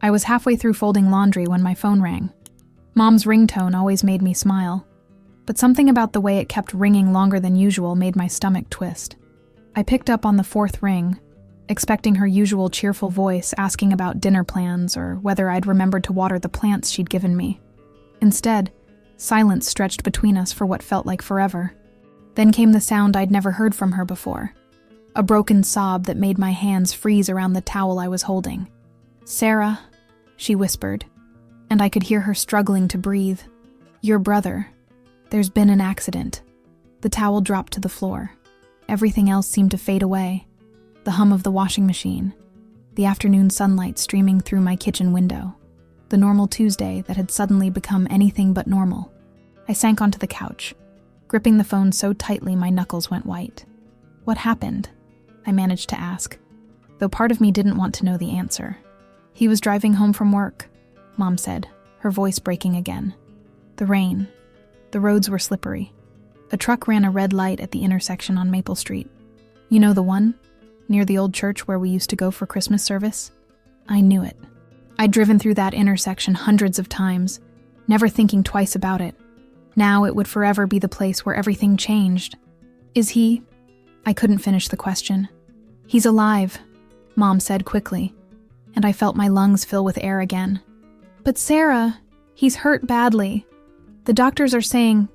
I was halfway through folding laundry when my phone rang. Mom's ringtone always made me smile, but something about the way it kept ringing longer than usual made my stomach twist. I picked up on the fourth ring, expecting her usual cheerful voice asking about dinner plans or whether I'd remembered to water the plants she'd given me. Instead, silence stretched between us for what felt like forever. Then came the sound I'd never heard from her before, a broken sob that made my hands freeze around the towel I was holding. "Sarah," she whispered, and I could hear her struggling to breathe. "Your brother. There's been an accident." The towel dropped to the floor. Everything else seemed to fade away. The hum of the washing machine, the afternoon sunlight streaming through my kitchen window, the normal Tuesday that had suddenly become anything but normal. I sank onto the couch, gripping the phone so tightly my knuckles went white. "What happened?" I managed to ask, though part of me didn't want to know the answer. "He was driving home from work," Mom said, her voice breaking again. The rain. The roads were slippery. A truck ran a red light at the intersection on Maple Street. "You know the one? Near the old church where we used to go for Christmas service?" I knew it. I'd driven through that intersection hundreds of times, never thinking twice about it. Now it would forever be the place where everything changed. "Is he?" I couldn't finish the question. "He's alive," Mom said quickly, and I felt my lungs fill with air again. "But Sarah, he's hurt badly. The doctors are saying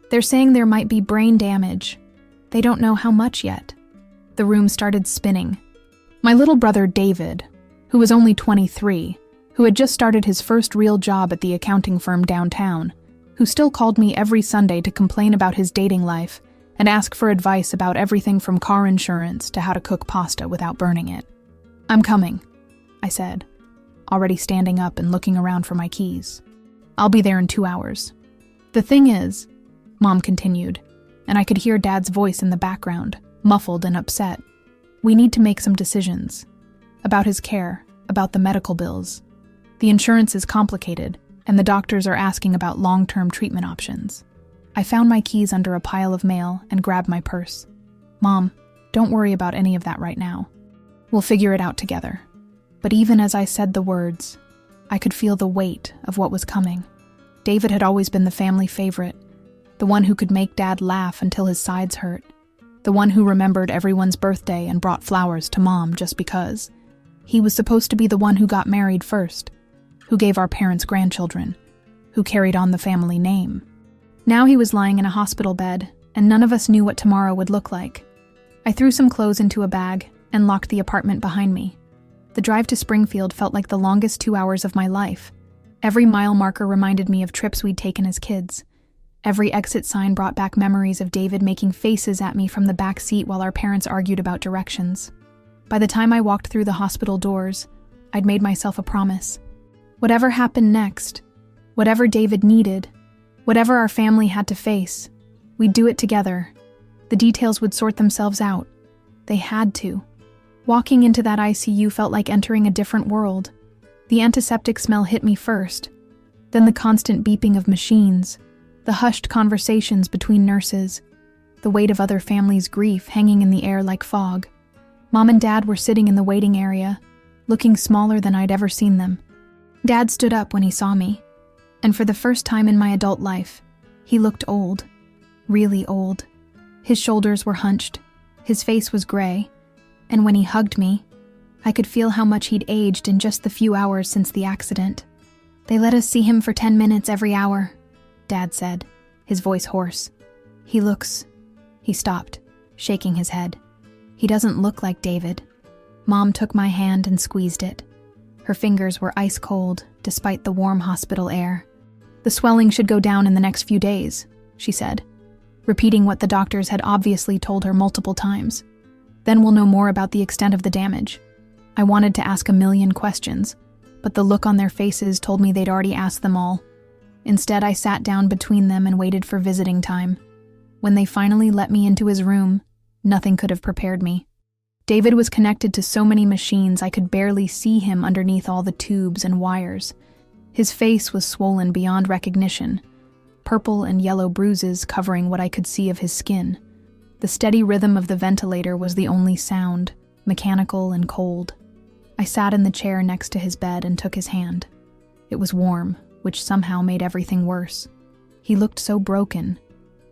there might be brain damage. They don't know how much yet." The room started spinning. My little brother David, who was only 23, who had just started his first real job at the accounting firm downtown, who still called me every Sunday to complain about his dating life and ask for advice about everything from car insurance to how to cook pasta without burning it. "I'm coming," I said, already standing up and looking around for my keys. "I'll be there in 2 hours. The thing is," Mom continued, and I could hear Dad's voice in the background, muffled and upset. "We need to make some decisions. About his care, about the medical bills. The insurance is complicated, and the doctors are asking about long-term treatment options." I found my keys under a pile of mail and grabbed my purse. "Mom, don't worry about any of that right now. We'll figure it out together." But even as I said the words, I could feel the weight of what was coming. David had always been the family favorite, the one who could make Dad laugh until his sides hurt, the one who remembered everyone's birthday and brought flowers to Mom just because. He was supposed to be the one who got married first, who gave our parents grandchildren, who carried on the family name. Now he was lying in a hospital bed, and none of us knew what tomorrow would look like. I threw some clothes into a bag and locked the apartment behind me. The drive to Springfield felt like the longest 2 hours of my life. Every mile marker reminded me of trips we'd taken as kids. Every exit sign brought back memories of David making faces at me from the back seat while our parents argued about directions. By the time I walked through the hospital doors, I'd made myself a promise. Whatever happened next, whatever David needed, whatever our family had to face, we'd do it together. The details would sort themselves out. They had to. Walking into that ICU felt like entering a different world. The antiseptic smell hit me first, then the constant beeping of machines, the hushed conversations between nurses, the weight of other families' grief hanging in the air like fog. Mom and Dad were sitting in the waiting area, looking smaller than I'd ever seen them. Dad stood up when he saw me, and for the first time in my adult life, he looked old, really old. His shoulders were hunched, his face was gray, and when he hugged me, I could feel how much he'd aged in just the few hours since the accident. "They let us see him for 10 minutes every hour," Dad said, his voice hoarse. He stopped, shaking his head. "He doesn't look like David." Mom took my hand and squeezed it. Her fingers were ice cold, despite the warm hospital air. "The swelling should go down in the next few days," she said, repeating what the doctors had obviously told her multiple times. "Then we'll know more about the extent of the damage." I wanted to ask a million questions, but the look on their faces told me they'd already asked them all. Instead, I sat down between them and waited for visiting time. When they finally let me into his room, nothing could have prepared me. David was connected to so many machines I could barely see him underneath all the tubes and wires. His face was swollen beyond recognition, purple and yellow bruises covering what I could see of his skin. The steady rhythm of the ventilator was the only sound, mechanical and cold. I sat in the chair next to his bed and took his hand. It was warm, which somehow made everything worse. He looked so broken,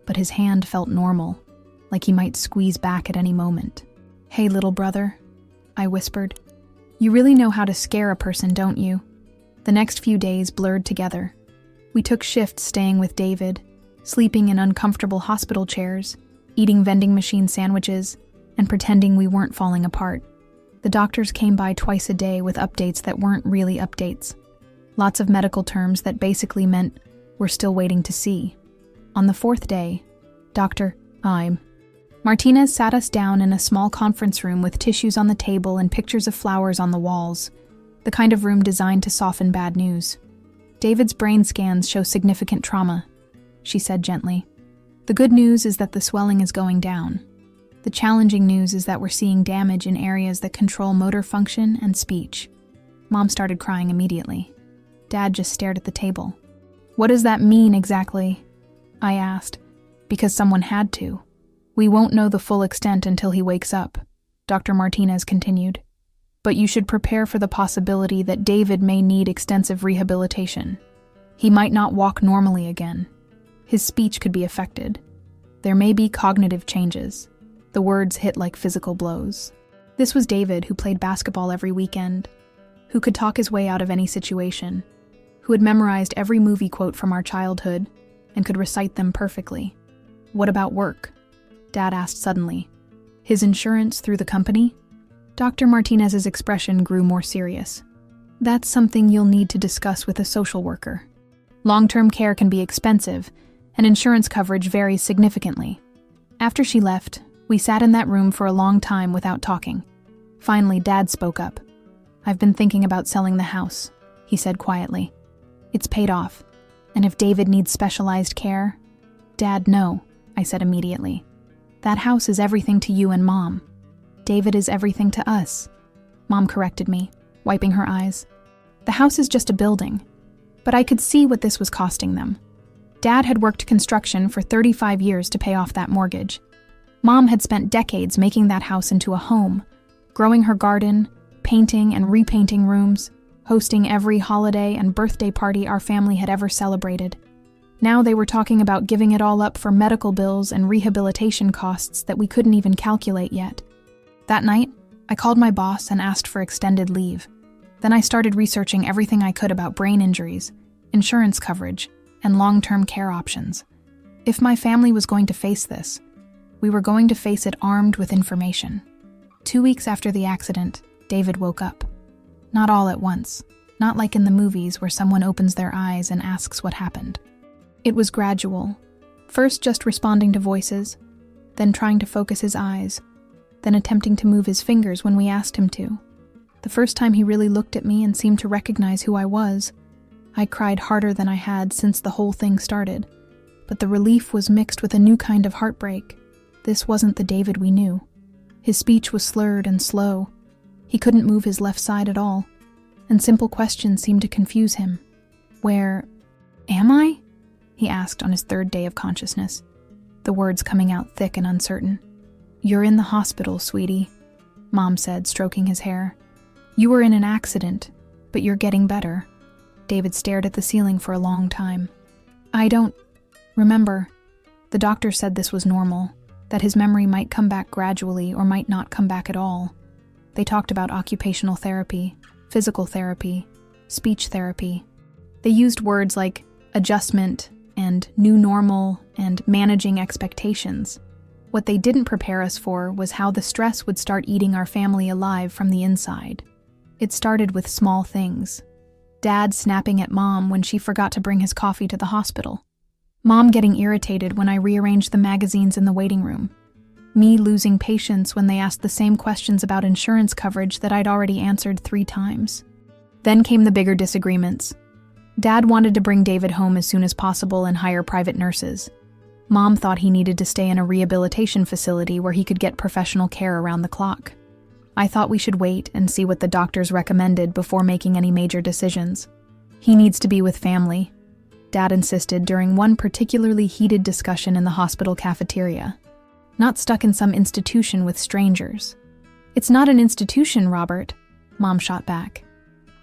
but his hand felt normal, like he might squeeze back at any moment. "Hey, little brother," I whispered. "You really know how to scare a person, don't you?" The next few days blurred together. We took shifts staying with David, sleeping in uncomfortable hospital chairs, eating vending machine sandwiches, and pretending we weren't falling apart. The doctors came by twice a day with updates that weren't really updates. Lots of medical terms that basically meant we're still waiting to see. On the fourth day, Dr. Martinez sat us down in a small conference room with tissues on the table and pictures of flowers on the walls, the kind of room designed to soften bad news. "David's brain scans show significant trauma," she said gently. "The good news is that the swelling is going down. The challenging news is that we're seeing damage in areas that control motor function and speech." Mom started crying immediately. Dad just stared at the table. "What does that mean exactly?" I asked, because someone had to. "We won't know the full extent until he wakes up," Dr. Martinez continued. "But you should prepare for the possibility that David may need extensive rehabilitation. He might not walk normally again. His speech could be affected. There may be cognitive changes." The words hit like physical blows. This was David, who played basketball every weekend, who could talk his way out of any situation, who had memorized every movie quote from our childhood and could recite them perfectly. "What about work?" Dad asked suddenly. "His insurance through the company?" Dr. Martinez's expression grew more serious. "That's something you'll need to discuss with a social worker. Long-term care can be expensive, and insurance coverage varies significantly." After she left, we sat in that room for a long time without talking. Finally, Dad spoke up. "I've been thinking about selling the house," he said quietly. "It's paid off, and if David needs specialized care..." "Dad, no," I said immediately. "That house is everything to you and Mom. David is everything to us." Mom corrected me, wiping her eyes. "The house is just a building." But I could see what this was costing them. Dad had worked construction for 35 years to pay off that mortgage. Mom had spent decades making that house into a home, growing her garden, painting and repainting rooms, hosting every holiday and birthday party our family had ever celebrated. Now they were talking about giving it all up for medical bills and rehabilitation costs that we couldn't even calculate yet. That night, I called my boss and asked for extended leave. Then I started researching everything I could about brain injuries, insurance coverage, and long-term care options. If my family was going to face this, we were going to face it armed with information. 2 weeks after the accident, David woke up. Not all at once, not like in the movies where someone opens their eyes and asks what happened. It was gradual, first just responding to voices, then trying to focus his eyes, then attempting to move his fingers when we asked him to. The first time he really looked at me and seemed to recognize who I was, I cried harder than I had since the whole thing started, but the relief was mixed with a new kind of heartbreak. This wasn't the David we knew. His speech was slurred and slow. He couldn't move his left side at all, and simple questions seemed to confuse him. "Where am I?" he asked on his third day of consciousness, the words coming out thick and uncertain. "You're in the hospital, sweetie," Mom said, stroking his hair. "You were in an accident, but you're getting better." David stared at the ceiling for a long time. "I don't remember." The doctor said this was normal, that his memory might come back gradually or might not come back at all. They talked about occupational therapy, physical therapy, speech therapy. They used words like adjustment and new normal and managing expectations. What they didn't prepare us for was how the stress would start eating our family alive from the inside. It started with small things. Dad snapping at Mom when she forgot to bring his coffee to the hospital. Mom getting irritated when I rearranged the magazines in the waiting room. Me losing patience when they asked the same questions about insurance coverage that I'd already answered 3 times. Then came the bigger disagreements. Dad wanted to bring David home as soon as possible and hire private nurses. Mom thought he needed to stay in a rehabilitation facility where he could get professional care around the clock. I thought we should wait and see what the doctors recommended before making any major decisions. He needs to be with family, Dad insisted during one particularly heated discussion in the hospital cafeteria. Not stuck in some institution with strangers. "It's not an institution, Robert," Mom shot back.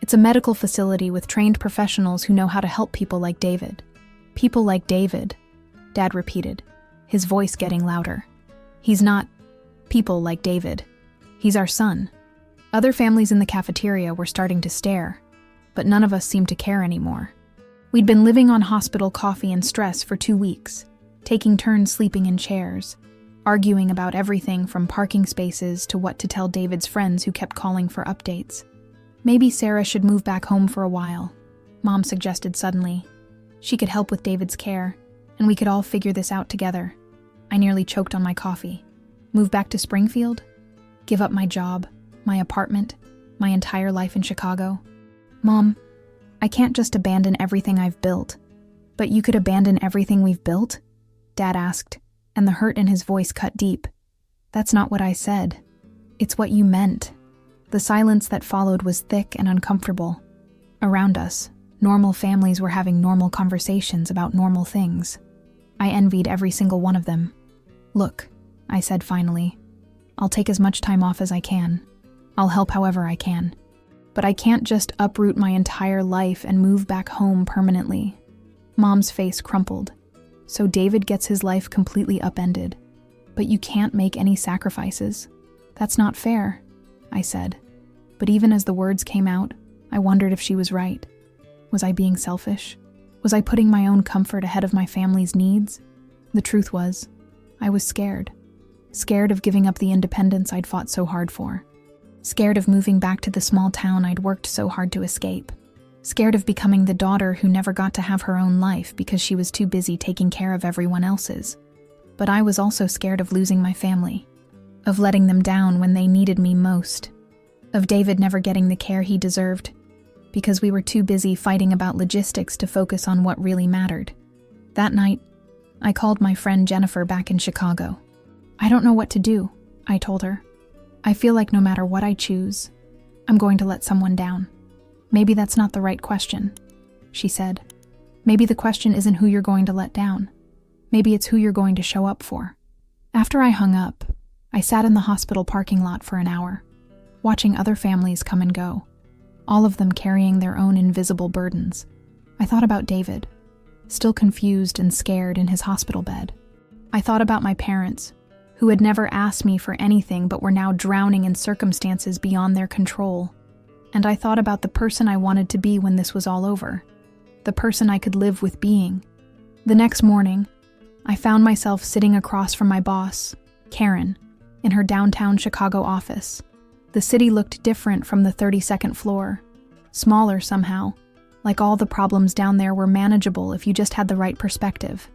It's a medical facility with trained professionals who know how to help people like David. People like David, Dad repeated, his voice getting louder. He's not people like David. He's our son. Other families in the cafeteria were starting to stare, but none of us seemed to care anymore. We'd been living on hospital coffee and stress for 2 weeks, taking turns sleeping in chairs, arguing about everything from parking spaces to what to tell David's friends who kept calling for updates. Maybe Sarah should move back home for a while, Mom suggested suddenly. She could help with David's care, and we could all figure this out together. I nearly choked on my coffee. Move back to Springfield? Give up my job, my apartment, my entire life in Chicago? Mom, I can't just abandon everything I've built. But you could abandon everything we've built? Dad asked, and the hurt in his voice cut deep. That's not what I said. It's what you meant. The silence that followed was thick and uncomfortable. Around us, normal families were having normal conversations about normal things. I envied every single one of them. Look, I said finally, I'll take as much time off as I can. I'll help however I can. But I can't just uproot my entire life and move back home permanently. Mom's face crumpled. So David gets his life completely upended. But you can't make any sacrifices. That's not fair, I said. But even as the words came out, I wondered if she was right. Was I being selfish? Was I putting my own comfort ahead of my family's needs? The truth was, I was scared. Scared of giving up the independence I'd fought so hard for. Scared of moving back to the small town I'd worked so hard to escape. Scared of becoming the daughter who never got to have her own life because she was too busy taking care of everyone else's. But I was also scared of losing my family. Of letting them down when they needed me most. Of David never getting the care he deserved, because we were too busy fighting about logistics to focus on what really mattered. That night, I called my friend Jennifer back in Chicago. I don't know what to do, I told her. I feel like no matter what I choose, I'm going to let someone down. Maybe that's not the right question, she said. Maybe the question isn't who you're going to let down. Maybe it's who you're going to show up for. After I hung up, I sat in the hospital parking lot for an hour, watching other families come and go, all of them carrying their own invisible burdens. I thought about David, still confused and scared in his hospital bed. I thought about my parents, who had never asked me for anything but were now drowning in circumstances beyond their control. And I thought about the person I wanted to be when this was all over, the person I could live with being. The next morning, I found myself sitting across from my boss, Karen, in her downtown Chicago office. The city looked different from the 32nd floor, smaller somehow, like all the problems down there were manageable if you just had the right perspective.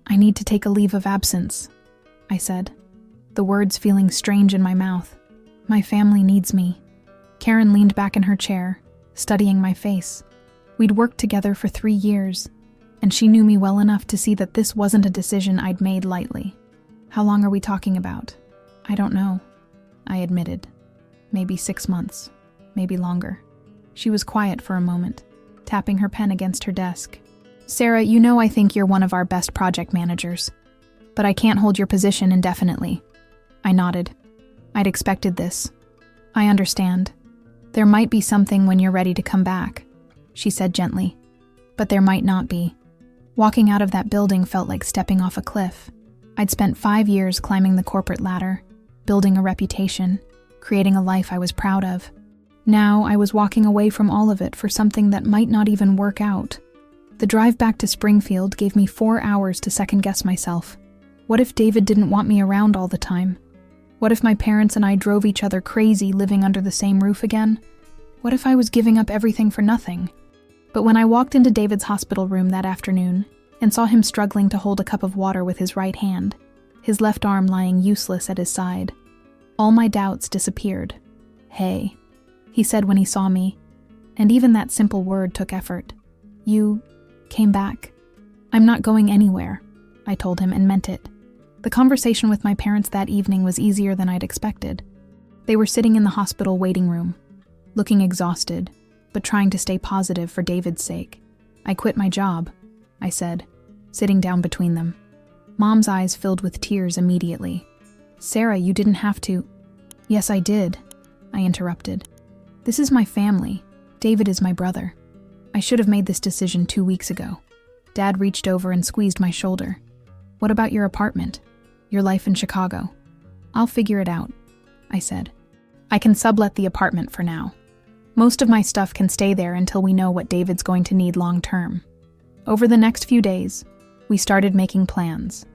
I need to take a leave of absence, I said, the words feeling strange in my mouth. My family needs me. Karen leaned back in her chair, studying my face. We'd worked together for 3 years, and she knew me well enough to see that this wasn't a decision I'd made lightly. How long are we talking about? I don't know, I admitted. Maybe 6 months, maybe longer. She was quiet for a moment, tapping her pen against her desk. Sarah, you know I think you're one of our best project managers, but I can't hold your position indefinitely. I nodded. I'd expected this. I understand. There might be something when you're ready to come back, she said gently, but there might not be. Walking out of that building felt like stepping off a cliff. I'd spent 5 years climbing the corporate ladder, building a reputation, creating a life I was proud of. Now I was walking away from all of it for something that might not even work out. The drive back to Springfield gave me 4 hours to second-guess myself. What if David didn't want me around all the time? What if my parents and I drove each other crazy living under the same roof again? What if I was giving up everything for nothing? But when I walked into David's hospital room that afternoon and saw him struggling to hold a cup of water with his right hand, his left arm lying useless at his side, all my doubts disappeared. Hey, he said when he saw me, and even that simple word took effort. You came back. I'm not going anywhere, I told him and meant it. The conversation with my parents that evening was easier than I'd expected. They were sitting in the hospital waiting room, looking exhausted, but trying to stay positive for David's sake. I quit my job, I said, sitting down between them. Mom's eyes filled with tears immediately. Sarah, you didn't have to. Yes, I did, I interrupted. This is my family. David is my brother. I should have made this decision 2 weeks ago. Dad reached over and squeezed my shoulder. What about your apartment? Your life in Chicago? I'll figure it out, I said. I can sublet the apartment for now. Most of my stuff can stay there until we know what David's going to need long term. Over the next few days, we started making plans.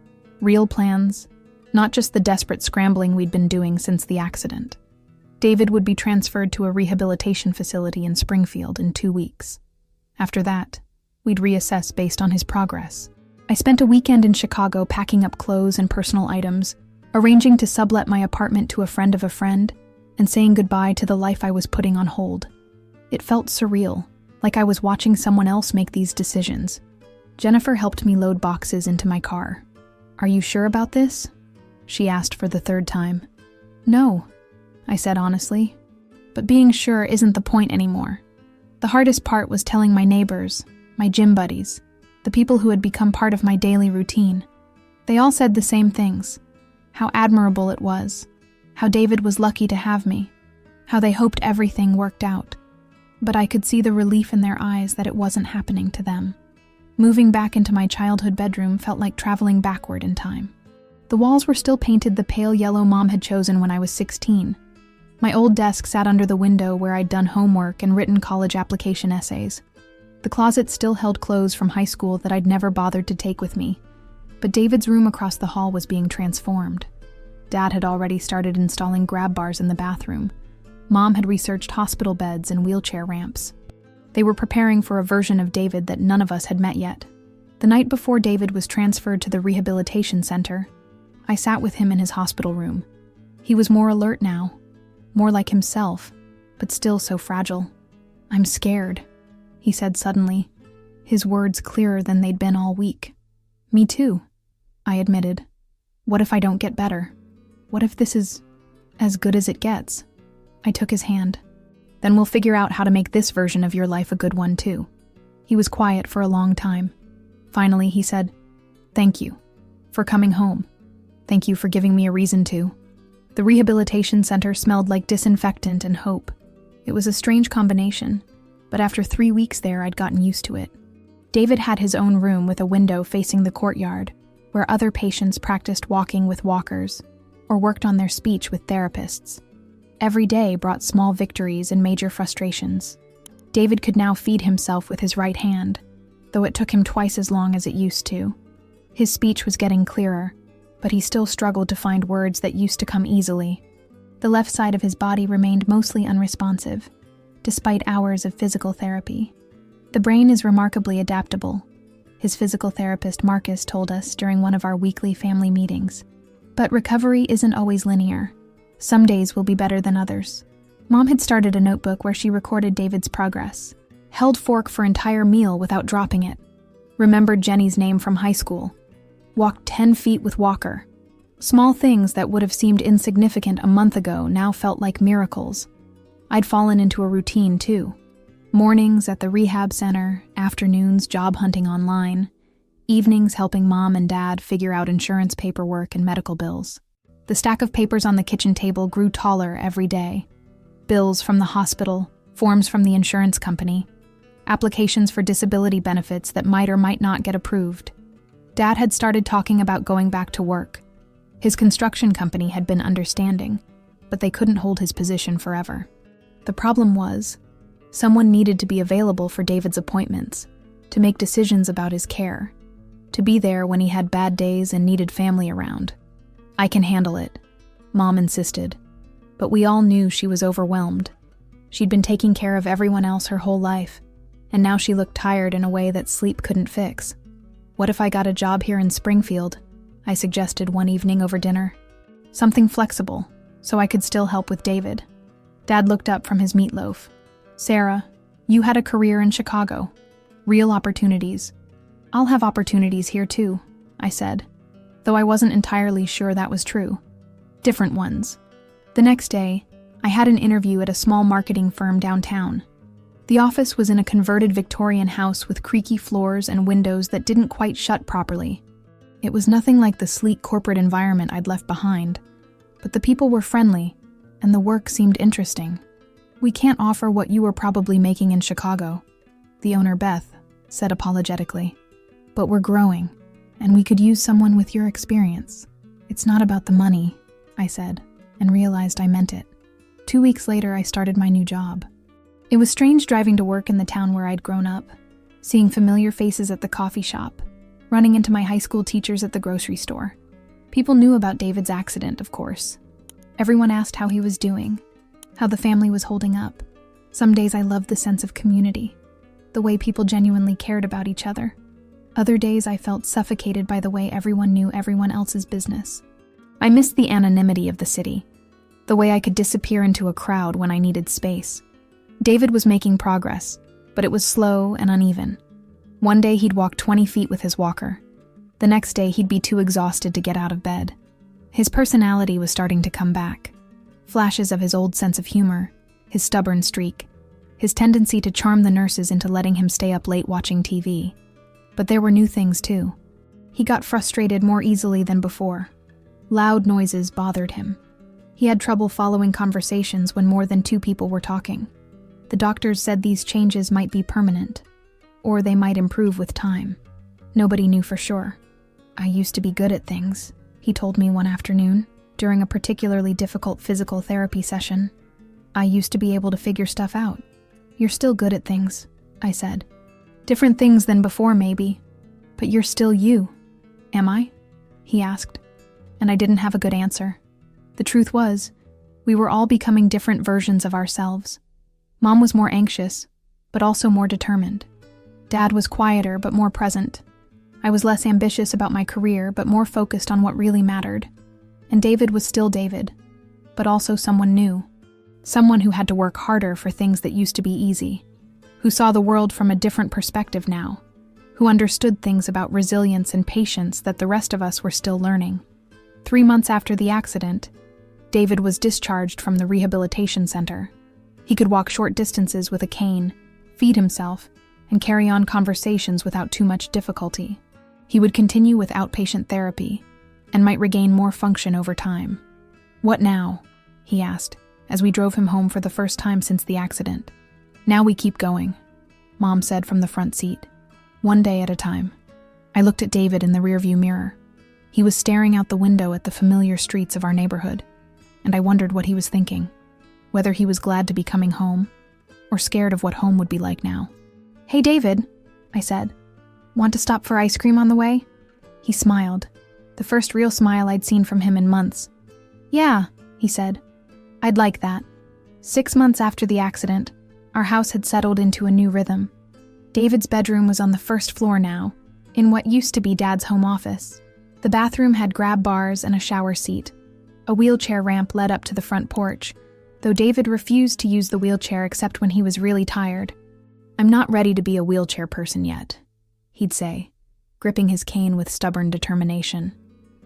Real plans, not just the desperate scrambling we'd been doing since the accident. David would be transferred to a rehabilitation facility in Springfield in 2 weeks. After that, we'd reassess based on his progress. I spent a weekend in Chicago packing up clothes and personal items, arranging to sublet my apartment to a friend of a friend, and saying goodbye to the life I was putting on hold. It felt surreal, like I was watching someone else make these decisions. Jennifer helped me load boxes into my car. Are you sure about this? She asked for the 3rd time. No, I said honestly. But being sure isn't the point anymore. The hardest part was telling my neighbors, my gym buddies, the people who had become part of my daily routine. They all said the same things. How admirable it was. How David was lucky to have me. How they hoped everything worked out. But I could see the relief in their eyes that it wasn't happening to them. Moving back into my childhood bedroom felt like traveling backward in time. The walls were still painted the pale yellow Mom had chosen when I was 16. My old desk sat under the window where I'd done homework and written college application essays. The closet still held clothes from high school that I'd never bothered to take with me. But David's room across the hall was being transformed. Dad had already started installing grab bars in the bathroom. Mom had researched hospital beds and wheelchair ramps. They were preparing for a version of David that none of us had met yet. The night before David was transferred to the rehabilitation center, I sat with him in his hospital room. He was more alert now, more like himself, but still so fragile. I'm scared, he said suddenly, his words clearer than they'd been all week. Me too, I admitted. What if I don't get better? What if this is as good as it gets? I took his hand. Then we'll figure out how to make this version of your life a good one too. He was quiet for a long time. Finally, he said, "Thank you for coming home. Thank you for giving me a reason to." The rehabilitation center smelled like disinfectant and hope. It was a strange combination, but after 3 weeks there, I'd gotten used to it. David had his own room with a window facing the courtyard, where other patients practiced walking with walkers or worked on their speech with therapists. Every day brought small victories and major frustrations. David could now feed himself with his right hand, though it took him twice as long as it used to. His speech was getting clearer, but he still struggled to find words that used to come easily. The left side of his body remained mostly unresponsive, despite hours of physical therapy. The brain is remarkably adaptable, his physical therapist Marcus told us during one of our weekly family meetings. But recovery isn't always linear. Some days will be better than others. Mom had started a notebook where she recorded David's progress, held fork for entire meal without dropping it, remembered Jenny's name from high school, walked 10 feet with walker. Small things that would have seemed insignificant a month ago now felt like miracles. I'd fallen into a routine too. Mornings at the rehab center, afternoons job hunting online, evenings helping Mom and Dad figure out insurance paperwork and medical bills. The stack of papers on the kitchen table grew taller every day. Bills from the hospital, forms from the insurance company, applications for disability benefits that might or might not get approved. Dad had started talking about going back to work. His construction company had been understanding, but they couldn't hold his position forever. The problem was, someone needed to be available for David's appointments, to make decisions about his care, to be there when he had bad days and needed family around. "I can handle it," Mom insisted, but we all knew she was overwhelmed. She'd been taking care of everyone else her whole life, and now she looked tired in a way that sleep couldn't fix. "What if I got a job here in Springfield?" I suggested one evening over dinner. "Something flexible, so I could still help with David." Dad looked up from his meatloaf. "Sarah, you had a career in Chicago. Real opportunities. I'll have opportunities here too," I said, though I wasn't entirely sure that was true. Different ones. The next day, I had an interview at a small marketing firm downtown. The office was in a converted Victorian house with creaky floors and windows that didn't quite shut properly. It was nothing like the sleek corporate environment I'd left behind, but the people were friendly, and the work seemed interesting. We can't offer what you were probably making in Chicago, the owner, Beth, said apologetically. But we're growing, and we could use someone with your experience. It's not about the money, I said, and realized I meant it. 2 weeks later, I started my new job. It was strange driving to work in the town where I'd grown up, seeing familiar faces at the coffee shop, running into my high school teachers at the grocery store. People knew about David's accident, of course. Everyone asked how he was doing, how the family was holding up. Some days I loved the sense of community, the way people genuinely cared about each other. Other days I felt suffocated by the way everyone knew everyone else's business. I missed the anonymity of the city, the way I could disappear into a crowd when I needed space. David was making progress, but it was slow and uneven. One day he'd walk 20 feet with his walker. The next day he'd be too exhausted to get out of bed. His personality was starting to come back. Flashes of his old sense of humor, his stubborn streak, his tendency to charm the nurses into letting him stay up late watching TV. But there were new things too. He got frustrated more easily than before. Loud noises bothered him. He had trouble following conversations when more than 2 people were talking. The doctors said these changes might be permanent, or they might improve with time. Nobody knew for sure. I used to be good at things, he told me one afternoon, during a particularly difficult physical therapy session. I used to be able to figure stuff out. You're still good at things, I said. Different things than before, maybe, but you're still you. Am I? He asked, and I didn't have a good answer. The truth was, we were all becoming different versions of ourselves. Mom was more anxious, but also more determined. Dad was quieter, but more present. I was less ambitious about my career, but more focused on what really mattered. And David was still David, but also someone new. Someone who had to work harder for things that used to be easy. Who saw the world from a different perspective now. Who understood things about resilience and patience that the rest of us were still learning. 3 months after the accident, David was discharged from the rehabilitation center. He could walk short distances with a cane, feed himself, and carry on conversations without too much difficulty. He would continue with outpatient therapy, and might regain more function over time. What now? He asked, as we drove him home for the first time since the accident. Now we keep going, Mom said from the front seat. One day at a time. I looked at David in the rearview mirror. He was staring out the window at the familiar streets of our neighborhood, and I wondered what he was thinking. Whether he was glad to be coming home, or scared of what home would be like now. Hey David, I said. Want to stop for ice cream on the way? He smiled, the first real smile I'd seen from him in months. Yeah, he said. I'd like that. 6 months after the accident, our house had settled into a new rhythm. David's bedroom was on the first floor now, in what used to be Dad's home office. The bathroom had grab bars and a shower seat. A wheelchair ramp led up to the front porch, though David refused to use the wheelchair except when he was really tired. I'm not ready to be a wheelchair person yet, he'd say, gripping his cane with stubborn determination.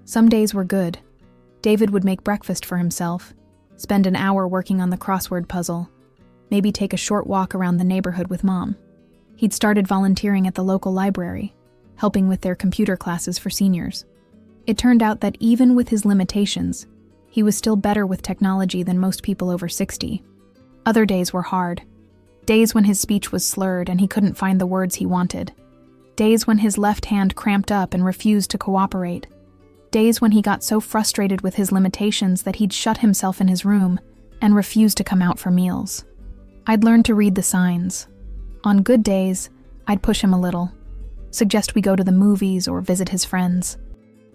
Some days were good. David would make breakfast for himself, spend an hour working on the crossword puzzle, maybe take a short walk around the neighborhood with Mom. He'd started volunteering at the local library, helping with their computer classes for seniors. It turned out that even with his limitations, he was still better with technology than most people over 60. Other days were hard. Days when his speech was slurred and he couldn't find the words he wanted. Days when his left hand cramped up and refused to cooperate. Days when he got so frustrated with his limitations that he'd shut himself in his room and refused to come out for meals. I'd learned to read the signs. On good days, I'd push him a little, suggest we go to the movies or visit his friends.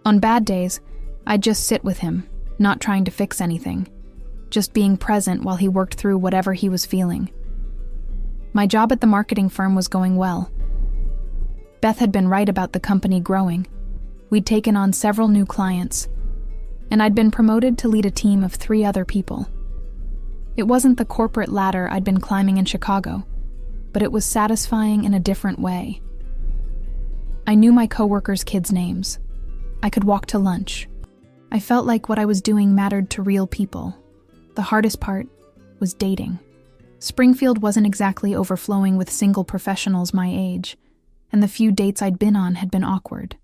On bad days, I'd just sit with him, not trying to fix anything, just being present while he worked through whatever he was feeling. My job at the marketing firm was going well. Beth had been right about the company growing. We'd taken on several new clients, and I'd been promoted to lead a team of 3 other people. It wasn't the corporate ladder I'd been climbing in Chicago, but it was satisfying in a different way. I knew my coworkers' kids' names. I could walk to lunch. I felt like what I was doing mattered to real people. The hardest part was dating. Springfield wasn't exactly overflowing with single professionals my age, and the few dates I'd been on had been awkward.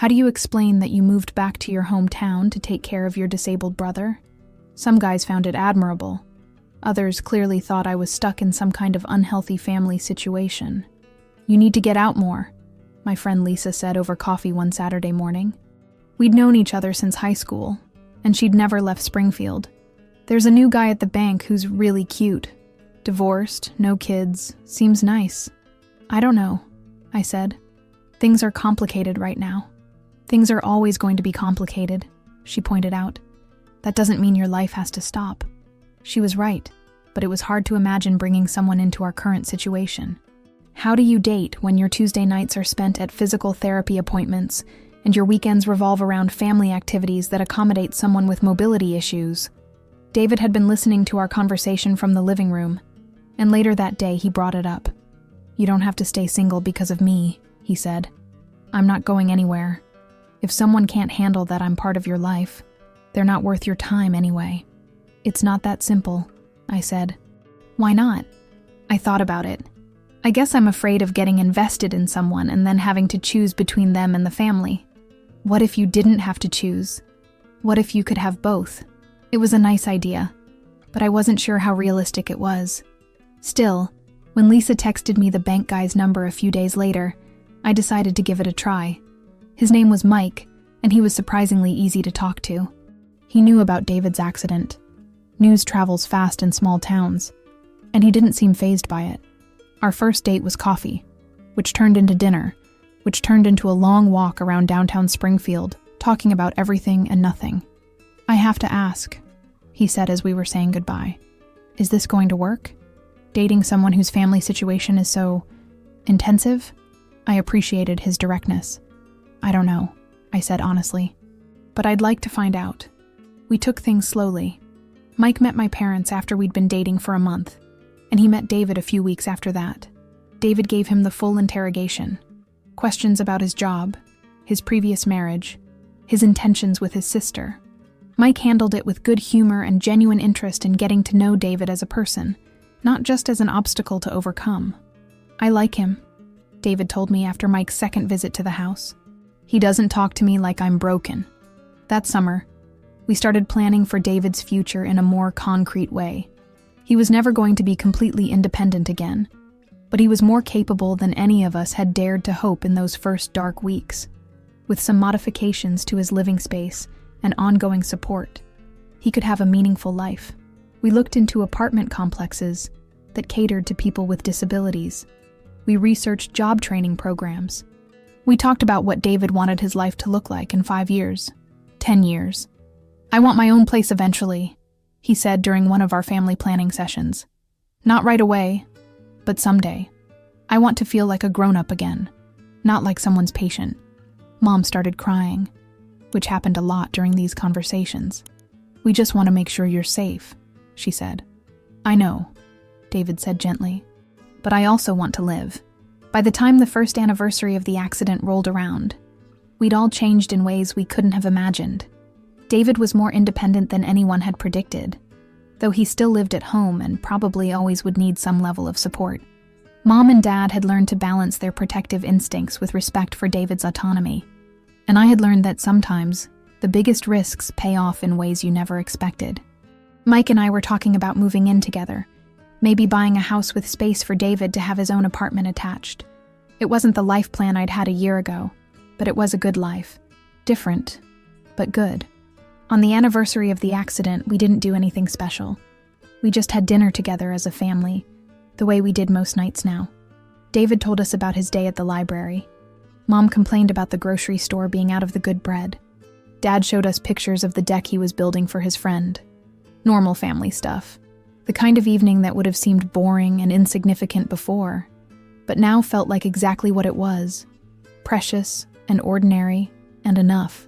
How do you explain that you moved back to your hometown to take care of your disabled brother? Some guys found it admirable. Others clearly thought I was stuck in some kind of unhealthy family situation. "You need to get out more," my friend Lisa said over coffee one Saturday morning. We'd known each other since high school, and she'd never left Springfield. "There's a new guy at the bank who's really cute. Divorced, no kids, seems nice." "I don't know," I said. "Things are complicated right now." "Things are always going to be complicated," she pointed out. "That doesn't mean your life has to stop." She was right, but it was hard to imagine bringing someone into our current situation. How do you date when your Tuesday nights are spent at physical therapy appointments and your weekends revolve around family activities that accommodate someone with mobility issues? David had been listening to our conversation from the living room, and later that day he brought it up. "You don't have to stay single because of me," he said. "I'm not going anywhere. If someone can't handle that I'm part of your life, they're not worth your time anyway." "It's not that simple," I said. "Why not?" I thought about it. I guess I'm afraid of getting invested in someone and then having to choose between them and the family. What if you didn't have to choose? What if you could have both? It was a nice idea, but I wasn't sure how realistic it was. Still, when Lisa texted me the bank guy's number a few days later, I decided to give it a try. His name was Mike, and he was surprisingly easy to talk to. He knew about David's accident. News travels fast in small towns, and he didn't seem fazed by it. Our first date was coffee, which turned into dinner, which turned into a long walk around downtown Springfield, talking about everything and nothing. "I have to ask," he said as we were saying goodbye. "Is this going to work? Dating someone whose family situation is so intensive?" I appreciated his directness. "I don't know," I said honestly. "But I'd like to find out." We took things slowly. Mike met my parents after we'd been dating for a month, and he met David a few weeks after that. David gave him the full interrogation. Questions about his job, his previous marriage, his intentions with his sister. Mike handled it with good humor and genuine interest in getting to know David as a person, not just as an obstacle to overcome. "I like him," David told me after Mike's second visit to the house. "He doesn't talk to me like I'm broken." That summer, we started planning for David's future in a more concrete way. He was never going to be completely independent again, but he was more capable than any of us had dared to hope in those first dark weeks. With some modifications to his living space and ongoing support, he could have a meaningful life. We looked into apartment complexes that catered to people with disabilities. We researched job training programs. We talked about what David wanted his life to look like in 5 years, 10 years. "I want my own place eventually," he said during one of our family planning sessions. "Not right away, but someday. I want to feel like a grown-up again, not like someone's patient." Mom started crying, which happened a lot during these conversations. "We just want to make sure you're safe," she said. "I know," David said gently, "but I also want to live." By the time the first anniversary of the accident rolled around, we'd all changed in ways we couldn't have imagined. David was more independent than anyone had predicted, though he still lived at home and probably always would need some level of support. Mom and Dad had learned to balance their protective instincts with respect for David's autonomy, and I had learned that sometimes the biggest risks pay off in ways you never expected. Mike and I were talking about moving in together, maybe buying a house with space for David to have his own apartment attached. It wasn't the life plan I'd had a year ago, but it was a good life. Different, but good. On the anniversary of the accident, we didn't do anything special. We just had dinner together as a family, the way we did most nights now. David told us about his day at the library. Mom complained about the grocery store being out of the good bread. Dad showed us pictures of the deck he was building for his friend. Normal family stuff. The kind of evening that would have seemed boring and insignificant before, but now felt like exactly what it was. Precious and ordinary and enough.